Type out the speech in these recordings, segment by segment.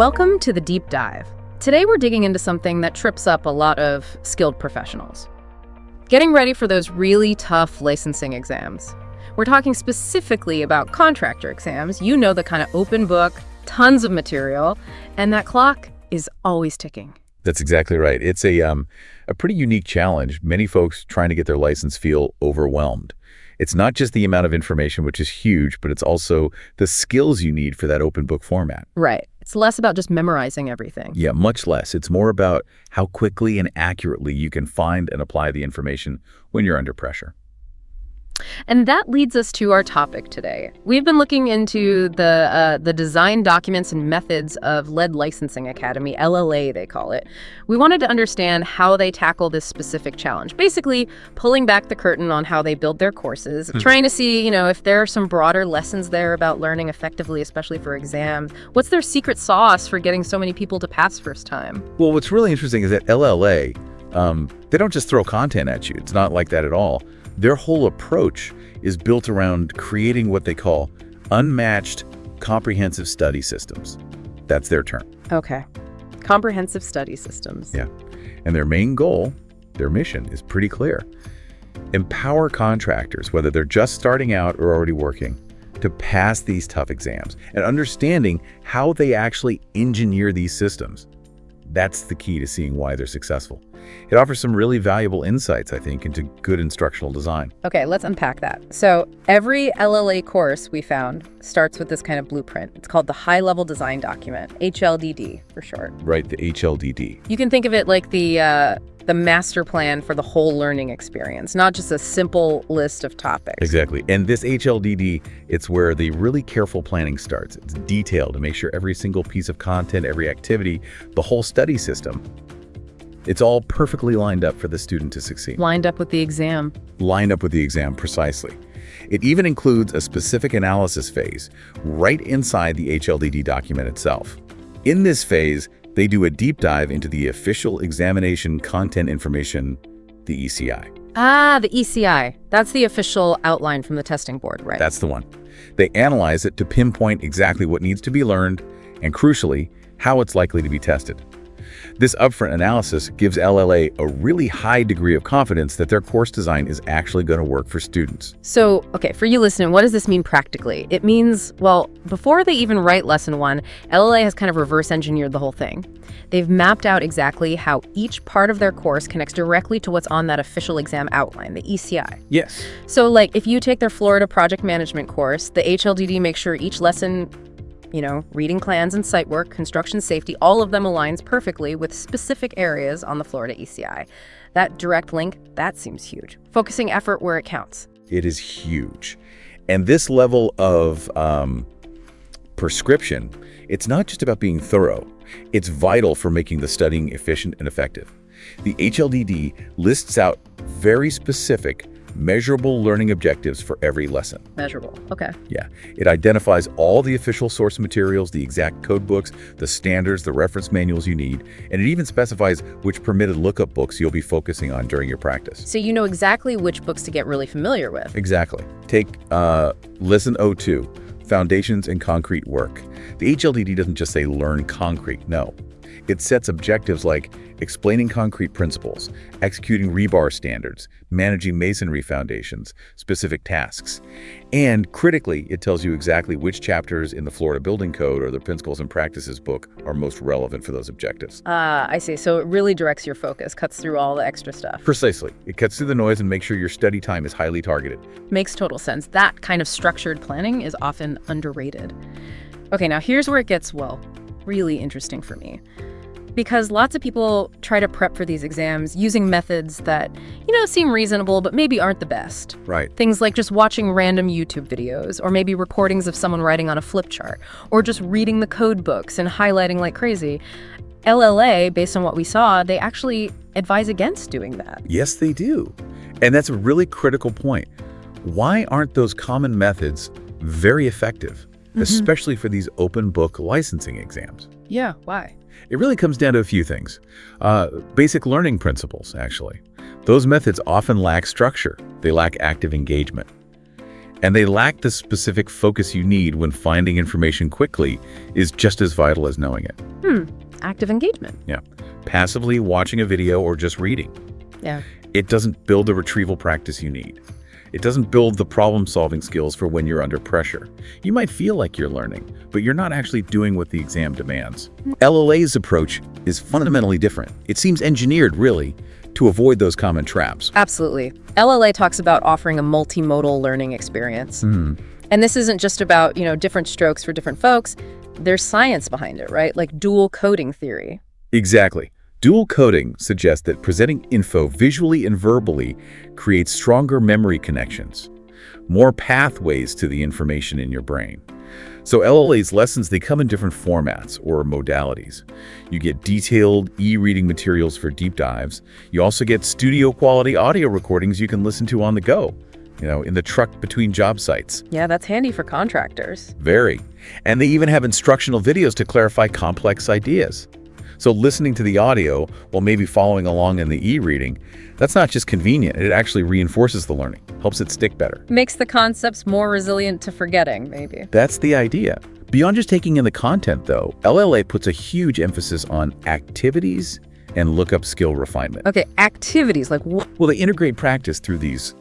Welcome to the Deep Dive. Today we're digging into something that trips up a lot of skilled professionals. Getting ready for those really tough licensing exams. We're talking specifically about contractor exams. You know, the kind of open book, tons of material, and that clock is always ticking. That's exactly right. It's a pretty unique challenge. Many folks trying to get their license feel overwhelmed. It's not just the amount of information, which is huge, but it's also the skills you need for that open book format. Right. It's less about just memorizing everything. Yeah, much less. It's more about how quickly and accurately you can find and apply the information when you're under pressure. And that leads us to our topic today. We've been looking into the design documents and methods of Lead Licensing Academy, LLA they call it. We wanted to understand how they tackle this specific challenge, basically pulling back the curtain on how they build their courses, trying to see, if there are some broader lessons there about learning effectively, especially for exams. What's their secret sauce for getting so many people to pass first time? Well, what's really interesting is that LLA, they don't just throw content at you. It's not like that at all. Their whole approach is built around creating what they call unmatched comprehensive study systems. That's their term. Okay. Comprehensive study systems. Yeah. And their main goal, their mission, is pretty clear. Empower contractors, whether they're just starting out or already working, to pass these tough exams and understanding how they actually engineer these systems. That's the key to seeing why they're successful. It offers some really valuable insights, I think, into good instructional design. Okay, let's unpack that. So every LLA course we found starts with this kind of blueprint. It's called the High-Level Design Document, HLDD for short. Right, the HLDD. You can think of it like the master plan for the whole learning experience, not just a simple list of topics. Exactly. And this HLDD, it's where the really careful planning starts. It's detailed to make sure every single piece of content, every activity, the whole study system, it's all perfectly lined up for the student to succeed. Lined up with the exam. Lined up with the exam, precisely. It even includes a specific analysis phase right inside the HLDD document itself. In this phase, they do a deep dive into the official examination content information, the ECI. Ah, the ECI. That's the official outline from the testing board, right? That's the one. They analyze it to pinpoint exactly what needs to be learned and, crucially, how it's likely to be tested. This upfront analysis gives LLA a really high degree of confidence that their course design is actually going to work for students. So, okay, for you listening, what does this mean practically? It means, well, before they even write lesson one, LLA has kind of reverse engineered the whole thing. They've mapped out exactly how each part of their course connects directly to what's on that official exam outline, the ECI. Yes. So, like, if you take their Florida project management course, the HLDD makes sure each lesson, reading plans and site work, construction safety, all of them aligns perfectly with specific areas on the Florida ECI. That direct link, that seems huge. Focusing effort where it counts. It is huge. And this level of prescription, it's not just about being thorough. It's vital for making the studying efficient and effective. The HLDD lists out very specific, measurable learning objectives for every lesson. Measurable, okay. Yeah. It identifies all the official source materials, the exact code books, the standards, the reference manuals you need, and it even specifies which permitted lookup books you'll be focusing on during your practice. So you know exactly which books to get really familiar with. Exactly. Take Lesson 02, Foundations and Concrete Work. The HLDD doesn't just say learn concrete, no. It sets objectives like explaining concrete principles, executing rebar standards, managing masonry foundations, specific tasks. And critically, it tells you exactly which chapters in the Florida Building Code or the Principles and Practices book are most relevant for those objectives. I see. So it really directs your focus, cuts through all the extra stuff. Precisely. It cuts through the noise and makes sure your study time is highly targeted. Makes total sense. That kind of structured planning is often underrated. Okay, now here's where it gets, really interesting for me. Because lots of people try to prep for these exams using methods that, seem reasonable, but maybe aren't the best. Right. Things like just watching random YouTube videos, or maybe recordings of someone writing on a flip chart, or just reading the code books and highlighting like crazy. LLA, based on what we saw, they actually advise against doing that. Yes, they do. And that's a really critical point. Why aren't those common methods very effective, especially for these open book licensing exams? Yeah, why? It really comes down to a few things. Basic learning principles, actually. Those methods often lack structure. They lack active engagement. And they lack the specific focus you need when finding information quickly is just as vital as knowing it. Active engagement. Yeah. Passively watching a video or just reading. Yeah. It doesn't build the retrieval practice you need. It doesn't build the problem-solving skills for when you're under pressure. You might feel like you're learning, but you're not actually doing what the exam demands. LLA's approach is fundamentally different. It seems engineered, really, to avoid those common traps. Absolutely. LLA talks about offering a multi-modal learning experience. And this isn't just about, different strokes for different folks. There's science behind it, right? Like dual coding theory. Exactly. Dual coding suggests that presenting info visually and verbally creates stronger memory connections, more pathways to the information in your brain. So LLA's lessons, they come in different formats or modalities. You get detailed e-reading materials for deep dives. You also get studio-quality audio recordings you can listen to on the go, in the truck between job sites. Yeah, that's handy for contractors. Very. And they even have instructional videos to clarify complex ideas. So listening to the audio while maybe following along in the e-reading, that's not just convenient, it actually reinforces the learning, helps it stick better. Makes the concepts more resilient to forgetting, maybe. That's the idea. Beyond just taking in the content, though, LLA puts a huge emphasis on activities and lookup skill refinement. Okay, activities, like what? Well, they integrate practice through these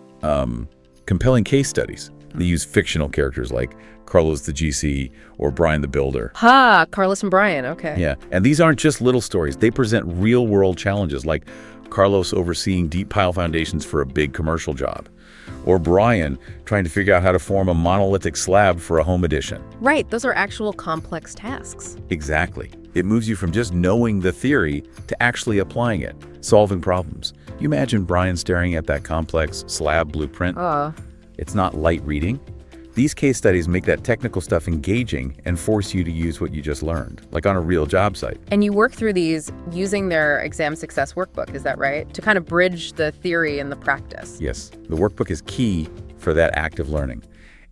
compelling case studies. They use fictional characters like Carlos the GC or Brian the Builder. Carlos and Brian, okay. Yeah, and these aren't just little stories. They present real-world challenges like Carlos overseeing deep pile foundations for a big commercial job, or Brian trying to figure out how to form a monolithic slab for a home addition. Right, those are actual complex tasks. Exactly. It moves you from just knowing the theory to actually applying it, solving problems. You imagine Brian staring at that complex slab blueprint? It's not light reading. These case studies make that technical stuff engaging and force you to use what you just learned, like on a real job site. And you work through these using their exam success workbook, is that right? To kind of bridge the theory and the practice. Yes, the workbook is key for that active learning.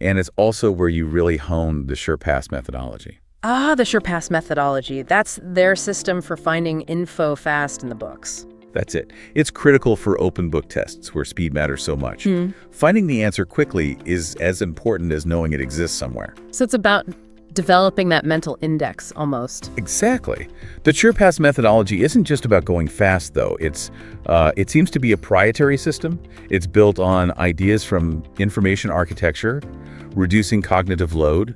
And it's also where you really hone the SurePass methodology. The SurePass methodology. That's their system for finding info fast in the books. That's it. It's critical for open book tests where speed matters so much. Finding the answer quickly is as important as knowing it exists somewhere. So it's about developing that mental index almost. Exactly. The SurePass methodology isn't just about going fast, though. It seems to be a proprietary system. It's built on ideas from information architecture, reducing cognitive load,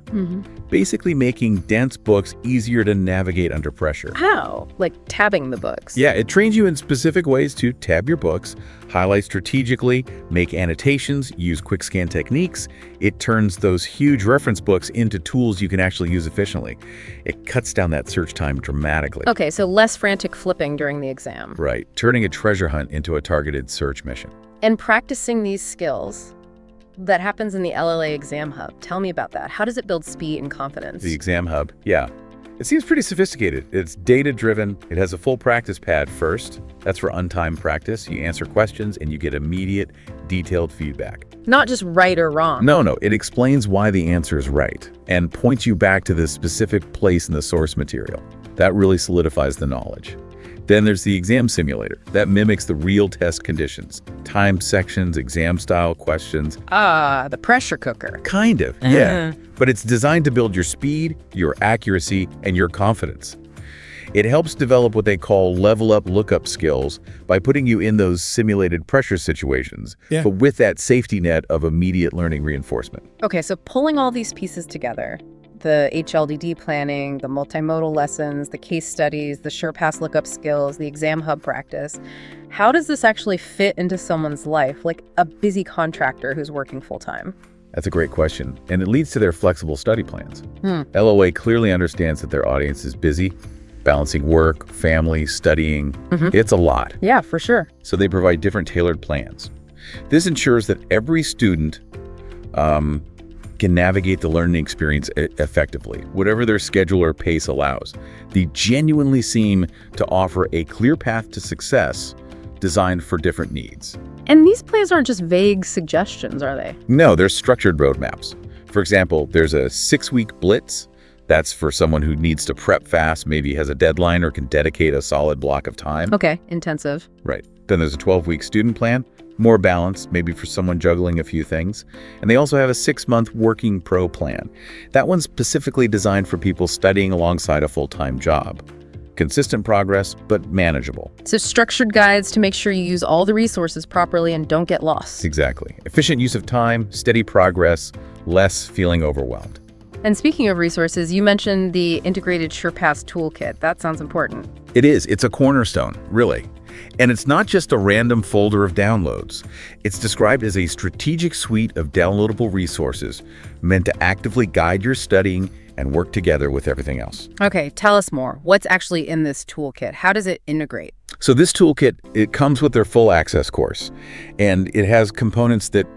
basically making dense books easier to navigate under pressure. How? Like tabbing the books? Yeah, it trains you in specific ways to tab your books, highlight strategically, make annotations, use quick scan techniques. It turns those huge reference books into tools you can actually use efficiently. It cuts down that search time dramatically. Okay, so less frantic flipping during the exam. Right, turning a treasure hunt into a targeted search mission. And practicing these skills, that happens in the LLA Exam Hub. Tell me about that. How does it build speed and confidence? The Exam Hub, yeah. It seems pretty sophisticated. It's data-driven. It has a full practice pad first. That's for untimed practice. You answer questions and you get immediate, detailed feedback. Not just right or wrong. No. It explains why the answer is right and points you back to the specific place in the source material. That really solidifies the knowledge. Then there's the exam simulator. That mimics the real test conditions. Timed sections, exam-style questions. The pressure cooker. Kind of, yeah. But it's designed to build your speed, your accuracy, and your confidence. It helps develop what they call level-up lookup skills by putting you in those simulated pressure situations, but with that safety net of immediate learning reinforcement. Okay, so pulling all these pieces together, the HLDD planning, the multimodal lessons, the case studies, the SurePass lookup skills, the exam hub practice. How does this actually fit into someone's life, like a busy contractor who's working full-time? That's a great question, and it leads to their flexible study plans. LLA clearly understands that their audience is busy, balancing work, family, studying. It's a lot. Yeah, for sure. So they provide different tailored plans. This ensures that every student can navigate the learning experience effectively, whatever their schedule or pace allows. They genuinely seem to offer a clear path to success designed for different needs. And these plans aren't just vague suggestions, are they? No, they're structured roadmaps. For example, there's a 6-week Blitz That's for someone who needs to prep fast, maybe has a deadline or can dedicate a solid block of time. Okay, intensive. Right. Then there's a 12-week student plan, more balanced, maybe for someone juggling a few things. And they also have a 6-month working pro plan. That one's specifically designed for people studying alongside a full-time job. Consistent progress, but manageable. So structured guides to make sure you use all the resources properly and don't get lost. Exactly. Efficient use of time, steady progress, less feeling overwhelmed. And speaking of resources, you mentioned the integrated SurePass Toolkit. That sounds important. It is. It's a cornerstone, really. And it's not just a random folder of downloads. It's described as a strategic suite of downloadable resources meant to actively guide your studying and work together with everything else. Okay, tell us more. What's actually in this toolkit? How does it integrate? So this toolkit, it comes with their full access course, and it has components that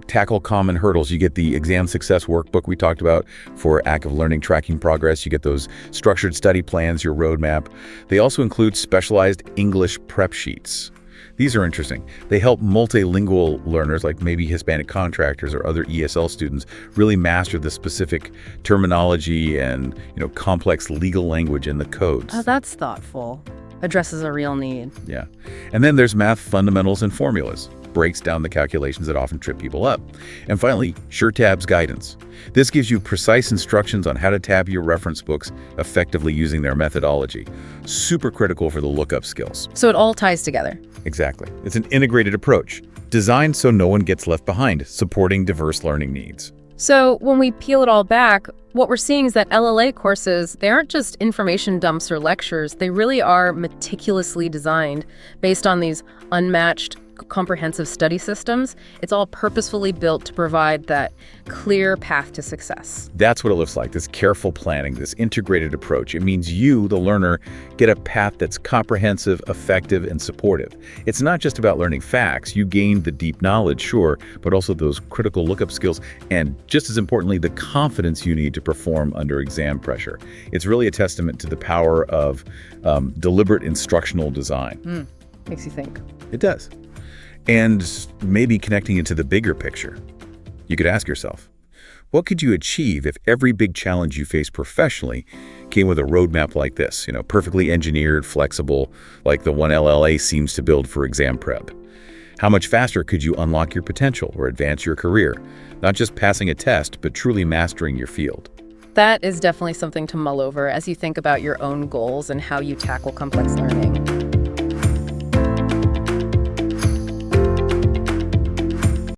tackle common hurdles. You get the exam success workbook we talked about for active learning tracking progress. You get those structured study plans, your roadmap. They also include specialized English prep sheets. These are interesting. They help multilingual learners, like maybe Hispanic contractors or other ESL students, really master the specific terminology and, complex legal language in the codes. Oh, that's thoughtful. Addresses a real need. Yeah. And then there's math fundamentals and formulas. Breaks down the calculations that often trip people up. And finally, SureTab's guidance. This gives you precise instructions on how to tab your reference books effectively using their methodology. Super critical for the lookup skills. So it all ties together. Exactly. It's an integrated approach, designed so no one gets left behind, supporting diverse learning needs. So when we peel it all back, what we're seeing is that LLA courses, they aren't just information dumps or lectures. They really are meticulously designed based on these unmatched, comprehensive study systems. It's all purposefully built to provide that clear path to success. That's what it looks like, this careful planning, this integrated approach. It means you, the learner, get a path that's comprehensive, effective, and supportive. It's not just about learning facts. You gain the deep knowledge, sure, but also those critical lookup skills, and just as importantly, the confidence you need to perform under exam pressure. It's really a testament to the power of deliberate instructional design. Makes you think. It does. And maybe connecting it to the bigger picture. You could ask yourself, what could you achieve if every big challenge you face professionally came with a roadmap like this, perfectly engineered, flexible, like the one LLA seems to build for exam prep? How much faster could you unlock your potential or advance your career? Not just passing a test, but truly mastering your field. That is definitely something to mull over as you think about your own goals and how you tackle complex learning.